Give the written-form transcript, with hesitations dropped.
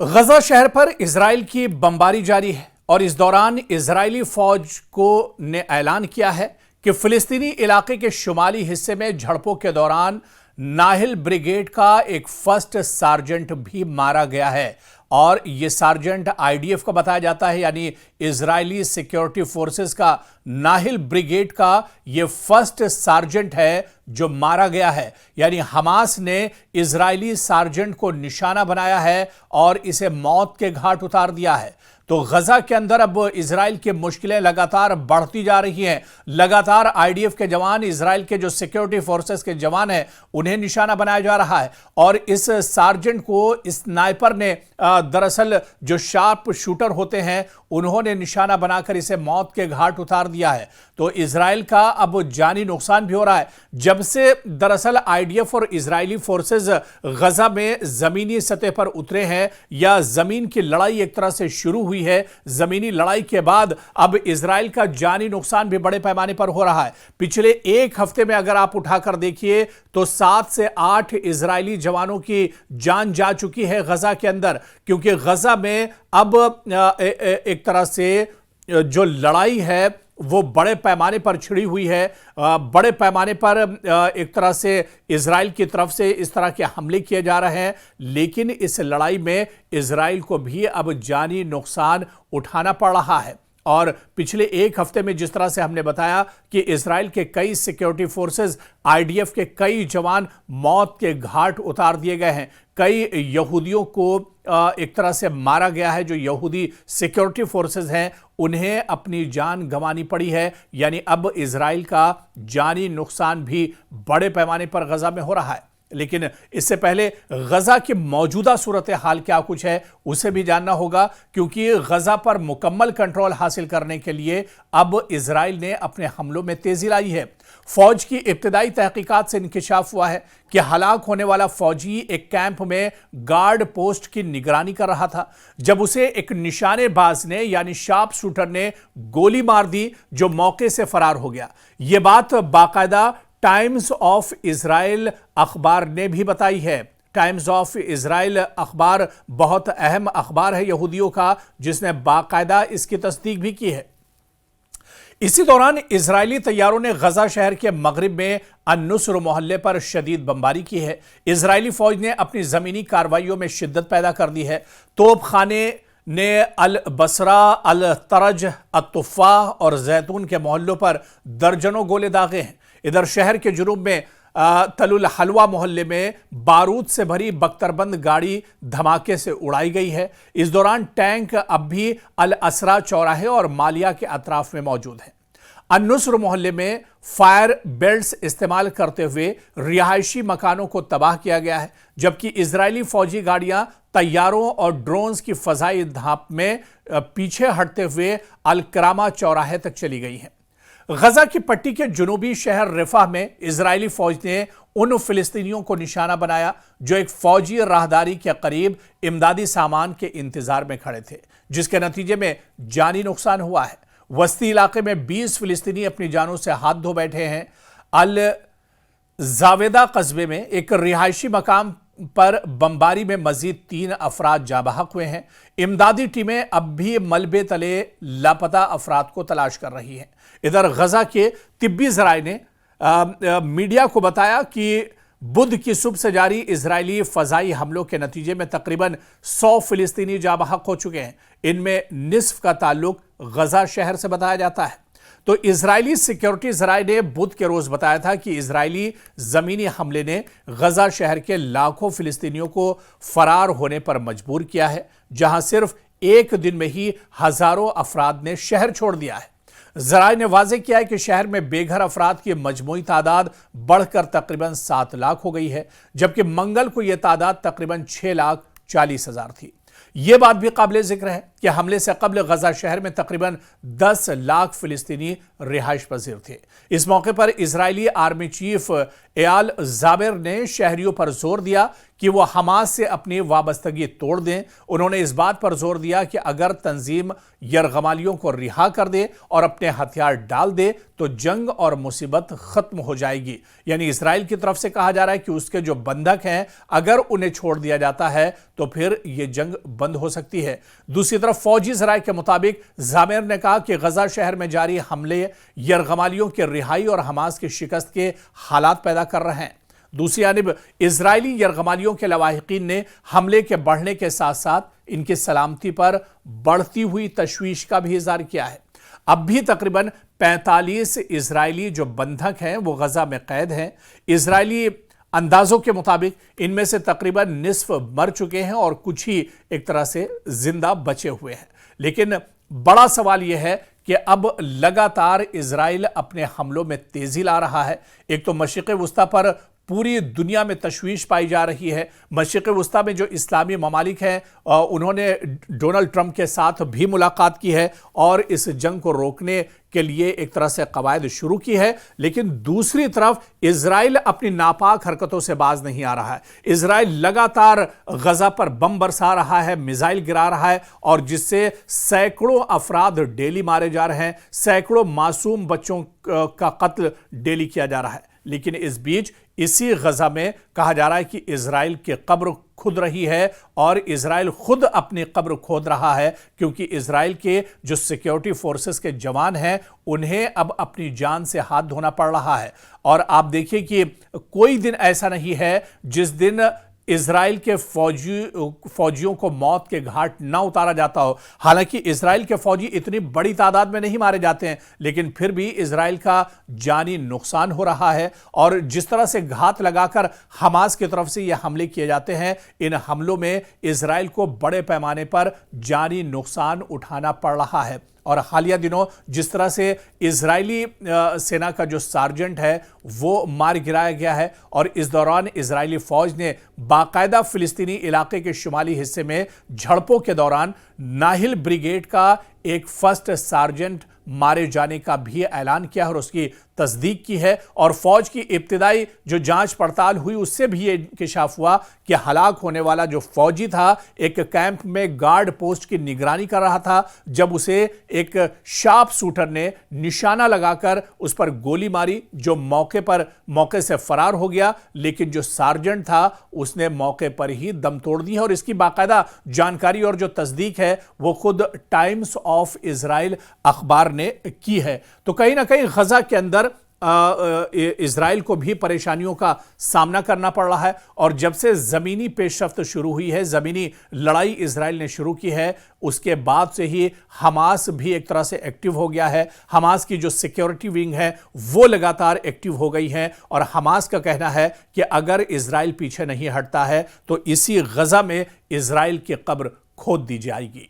गजा शहर पर इजराइल की बमबारी जारी है और इस दौरान इजरायली फौज को ने ऐलान किया है कि फिलिस्तीनी इलाके के शुमाली हिस्से में झड़पों के दौरान नाहिल ब्रिगेड का एक फर्स्ट सार्जेंट भी मारा गया है और यह सार्जेंट आईडीएफ का बताया जाता है, यानी इजरायली सिक्योरिटी फोर्सेस का नाहिल ब्रिगेड का यह फर्स्ट सार्जेंट है जो मारा गया है। यानी हमास ने इजरायली सार्जेंट को निशाना बनाया है और इसे मौत के घाट उतार दिया है। तो गजा के अंदर अब इजराइल की मुश्किलें लगातार बढ़ती जा रही हैं। लगातार आईडीएफ के जवान, इजराइल के जो सिक्योरिटी फोर्सेस के जवान हैं, उन्हें निशाना बनाया जा रहा है और इस सार्जेंट को इस स्नाइपर ने दरअसल जो शार्प शूटर होते हैं उन्होंने निशाना बनाकर इसे मौत के घाट उतार दिया है। तो इजराइल का अब जानी नुकसान भी हो रहा है। जब से दरअसल आईडीएफ और इजरायली फोर्सेस गजा में जमीनी सतह पर उतरे हैं या जमीन की लड़ाई एक तरह से शुरू हुई है, जमीनी लड़ाई के बाद अब इजराइल का जानी नुकसान भी बड़े पैमाने पर हो रहा है। पिछले एक हफ्ते में अगर आप उठाकर देखिए तो 7 से 8 इजरायली जवानों की जान जा चुकी है गजा के अंदर, क्योंकि गजा में अब एक तरह से जो लड़ाई है वो बड़े पैमाने पर छिड़ी हुई है। बड़े पैमाने पर एक तरह से इजराइल की तरफ से इस तरह के हमले किए जा रहे हैं, लेकिन इस लड़ाई में इजराइल को भी अब जानी नुकसान उठाना पड़ रहा है। और पिछले एक हफ्ते में जिस तरह से हमने बताया कि इजराइल के कई सिक्योरिटी फोर्सेस, आईडीएफ के कई जवान मौत के घाट उतार दिए गए हैं, कई यहूदियों को एक तरह से मारा गया है। जो यहूदी सिक्योरिटी फोर्सेस हैं उन्हें अपनी जान गंवानी पड़ी है। यानी अब इजराइल का जानी नुकसान भी बड़े पैमाने पर गजा में हो रहा है। लेकिन इससे पहले गजा की मौजूदा सूरत हाल क्या कुछ है उसे भी जानना होगा, क्योंकि गजा पर मुकम्मल कंट्रोल हासिल करने के लिए अब इजराइल ने अपने हमलों में तेजी लाई है। फौज की इब्तिदाई तहकीकात से इंकिशाफ हुआ है कि हलाक होने वाला फौजी एक कैंप में गार्ड पोस्ट की निगरानी कर रहा था जब उसे एक निशानेबाज ने यानी शार्प शूटर ने गोली मार दी, जो मौके से फरार हो गया। यह बात बाकायदा टाइम्स ऑफ इजराइल अखबार ने भी बताई है। टाइम्स ऑफ इजराइल अखबार बहुत अहम अखबार है यहूदियों का, जिसने बाकायदा इसकी तस्दीक भी की है। इसी दौरान इजरायली तैयारों ने गजा शहर के मगरिब में अन-नुस्र मोहल्ले पर शदीद बमबारी की है। इजरायली फौज ने अपनी जमीनी कार्रवाइयों में शिद्दत पैदा कर दी है। तोपखाने ने अल बसरा, अल तरज, अतुफ़ाह और जैतून के मोहल्लों पर दर्जनों गोले दागे हैं। इधर शहर के जुनूब में तलुल हलवा मोहल्ले में बारूद से भरी बख्तरबंद गाड़ी धमाके से उड़ाई गई है। इस दौरान टैंक अब भी अल असरा चौराहे और मालिया के अतराफ में मौजूद है। अन-नुस्र मोहल्ले में फायर बेल्ट्स इस्तेमाल करते हुए रिहायशी मकानों को तबाह किया गया है, जबकि इजरायली फौजी गाड़ियां तैयारों और ड्रोन्स की फजाई धाप में पीछे हटते हुए अल करामा चौराहे तक चली गई हैं। गजा की पट्टी के जुनूबी शहर रिफा में इजरायली फौज ने उन फिलिस्तीनियों को निशाना बनाया जो एक फौजी राहदारी के करीब इमदादी सामान के इंतजार में खड़े थे, जिसके नतीजे में जानी नुकसान हुआ है। वस्ती इलाके में 20 फिलिस्तीनी अपनी जानों से हाथ धो बैठे हैं। अल जावेदा कस्बे में एक रिहायशी मकाम पर बमबारी में मजीद 3 अफराद जाँ बहक हुए हैं। इमदादी टीमें अब भी मलबे तले लापता अफराद को तलाश कर रही हैं। इधर गजा के तिब्बी जराये ने मीडिया को बताया कि बुध की सुबह से जारी इजरायली फजाई हमलों के नतीजे में तकरीबन 100 फिलिस्तीनी जाँ बहक हो चुके हैं। इनमें निस्फ का ताल्लुक गजा शहर से बताया जाता है। तो इजरायली सिक्योरिटी जराये ने बुध के रोज बताया था कि इजरायली जमीनी हमले ने गजा शहर के लाखों फिलिस्तीनियों को फरार होने पर मजबूर किया है, जहां सिर्फ एक दिन में ही हजारों अफराद ने शहर छोड़ दिया है। जराये ने वाजे किया है कि शहर में बेघर अफराद की मजमूई तादाद बढ़कर तकरीबन 7 लाख हो गई है, जबकि मंगल को यह तादाद तकरीबन 6,40,000 थी। यह बात भी काबिल जिक्र है कि कि हमले से कबल गजा शहर में तकरीबन 10 लाख फिलिस्तीनी रिहाइश पजीर थे। इस मौके पर इजरायली आर्मी चीफ एयाल ज़ाबिर ने शहरियों पर जोर दिया कि वो हमास से अपनी वाबस्तगी तोड़ दें। उन्होंने इस बात पर जोर दिया कि अगर तंजीम यरगमालियों को रिहा कर दे और अपने हथियार डाल दे तो जंग और मुसीबत खत्म हो जाएगी। यानी इजराइल की तरफ से कहा जा रहा है कि उसके जो बंधक हैं, अगर उन्हें छोड़ दिया जाता है तो फिर यह जंग बंद हो सकती है। दूसरी तरफ फौजी ज़राए के मुताबिक ज़ाबिर ने कहा कि गजा शहर में जारी हमले यरगमालियों की रिहाई और हमास की शिकस्त के हालात पैदा कर रहे हैं। दूसरी जानिब इजरायली यरगमालियों के लवाहिकीन ने हमले के बढ़ने के साथ साथ इनकी सलामती पर बढ़ती हुई तशवीश का भी इजहार किया है। अब भी तकरीबन 45 इजरायली जो बंधक हैं वो गजा में कैद हैं। इजरायली अंदाजों के मुताबिक इनमें से तकरीबन निस्फ मर चुके हैं और कुछ ही एक तरह से जिंदा बचे हुए हैं। लेकिन बड़ा सवाल यह है कि अब लगातार इजराइल अपने हमलों में तेजी ला रहा है। एक तो मशरिक़ वुस्ता पर पूरी दुनिया में तशवीश पाई जा रही है। मशरिक़ वुस्ता में जो इस्लामी ममालिक हैं उन्होंने डोनाल्ड ट्रंप के साथ भी मुलाकात की है और इस जंग को रोकने के लिए एक तरह से कवायद शुरू की है। लेकिन दूसरी तरफ इजराइल अपनी नापाक हरकतों से बाज नहीं आ रहा है। इजराइल लगातार गजा पर बम बरसा रहा है, मिसाइल गिरा रहा है और जिससे सैकड़ों अफराद डेली मारे जा रहे हैं, सैकड़ों मासूम बच्चों का कत्ल डेली किया जा रहा है। लेकिन इस बीच इसी गजा में कहा जा रहा है कि इजराइल की कब्र खुद रही है और इजराइल खुद अपनी कब्र खोद रहा है, क्योंकि इजराइल के जो सिक्योरिटी फोर्सेस के जवान हैं उन्हें अब अपनी जान से हाथ धोना पड़ रहा है। और आप देखिए कि कोई दिन ऐसा नहीं है जिस दिन इजराइल के फौजियों को मौत के घाट ना उतारा जाता हो। हालांकि इजराइल के फौजी इतनी बड़ी तादाद में नहीं मारे जाते हैं, लेकिन फिर भी इजराइल का जानी नुकसान हो रहा है। और जिस तरह से घात लगाकर हमास की तरफ से ये हमले किए जाते हैं, इन हमलों में इजराइल को बड़े पैमाने पर जानी नुकसान उठाना पड़ रहा है। और हालिया दिनों जिस तरह से इजरायली सेना का जो सार्जेंट है वो मार गिराया गया है और इस दौरान इजरायली फौज ने बाकायदा फिलिस्तीनी इलाके के शुमाली हिस्से में झड़पों के दौरान नाहिल ब्रिगेड का एक फर्स्ट सार्जेंट मारे जाने का भी ऐलान किया और उसकी तस्दीक की है। और फौज की इब्तिदाई जो जांच पड़ताल हुई उससे भी ये इंकिशाफ हुआ कि हलाक होने वाला जो फौजी था एक कैंप में गार्ड पोस्ट की निगरानी कर रहा था, जब उसे एक शार्प शूटर ने निशाना लगाकर उस पर गोली मारी, जो मौके से फरार हो गया। लेकिन जो सार्जेंट था उसने मौके पर ही दम तोड़ दिया और इसकी बाकायदा जानकारी और जो तस्दीक है वो खुद टाइम्स ऑफ इजराइल अखबार ने की है। तो कहीं ना कहीं गजा के अंदर इजराइल को भी परेशानियों का सामना करना पड़ रहा है। और जब से जमीनी पेशरफ्त शुरू हुई है, जमीनी लड़ाई इजराइल ने शुरू की है, उसके बाद से ही हमास भी एक तरह से एक्टिव हो गया है। हमास की जो सिक्योरिटी विंग है वो लगातार एक्टिव हो गई है और हमास का कहना है कि अगर इजराइल पीछे नहीं हटता है तो इसी गजा में इजराइल की कब्र खोद दी जाएगी।